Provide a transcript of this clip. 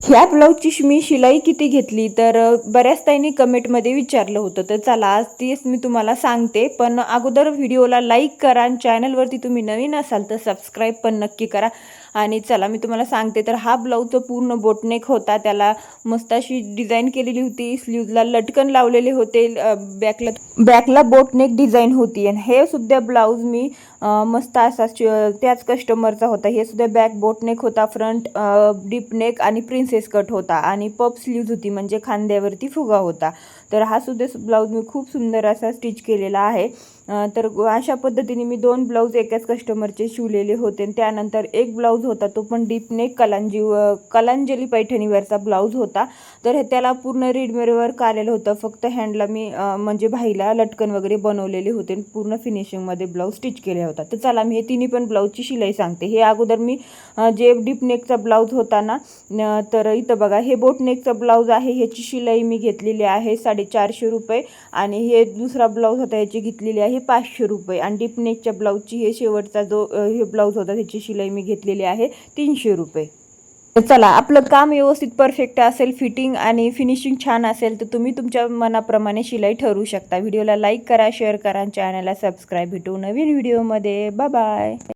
ह्या ब्लाऊजची मी शिलाई किती घेतली तर बऱ्याच ताईंनी कमेंटमध्ये विचारलं होतं, तर चला आज तीच मी तुम्हाला सांगते. पण अगोदर व्हिडिओला लाईक करा आणि चॅनलवरती तुम्ही नवीन असाल तर सबस्क्राईब पण नक्की करा. आणि चला मी तुम्हाला सांगते. तर हा ब्लाऊजचा पूर्ण बोटनेक होता, त्याला मस्त अशी डिझाईन केलेली होती, स्लीव्जला लटकन लावलेले होते, बॅकला बोटनेक डिझाईन होती. आणि हे सुद्धा ब्लाऊज मी मस्त असा त्याच कस्टमरचा होता. हे सुद्धा बॅक बोटनेक होता, फ्रंट डीप नेक आणि प्रिन्सेस कट होता आणि पफ स्लीव्ज होती, म्हणजे खांद्यावरती फुगा होता. तर हा सुद्धा ब्लाऊज मी खूप सुंदर असा स्टिच केलेला आहे. तर अशा पद्धतीने मी 2 ब्लाऊज एकाच कस्टमरचे शिवलेले होते. त्यानंतर एक ब्लाऊज होता, तो पण डीप नेक कलांजली पैठणीवरचा ब्लाऊज होता. तर त्याला पूर्ण रेडमेड वर्क आलेलं होतं, फक्त हँडला मी म्हणजे भाईला लटकन वगैरे बनवलेले होते, पूर्ण फिनिशिंगमध्ये ब्लाऊज स्टिच केला होता. तर चला मी हे तिन्ही पण ब्लाऊजची शिलाई सांगते. हे अगोदर मी जे डीप नेकचा ब्लाऊज होता ना, तर इथं बघा हे बोट नेकचा ब्लाऊज आहे, ह्याची शिलाई मी घेतलेली आहे 450 रुपये. आणि हे दुसरा ब्लाऊज होता, ह्याची घेतलेली आहे 500 रुपये. आणि डीप नेकच्या ब्लाऊजची हे शेवटचा जो हे ब्लाऊज होता त्याची शिलाई मी घेतलेली आहे 300 रुपये. तर चला, आपलं काम व्यवस्थित परफेक्ट असेल, फिटिंग आणि फिनिशिंग छान असेल, तर तुम्ही तुमच्या मनाप्रमाणे शिलाई ठरवू शकता. व्हिडिओला लाईक करा, शेअर करा, चॅनलला सबस्क्राईब. भेटू नवीन व्हिडिओमध्ये. Bye bye.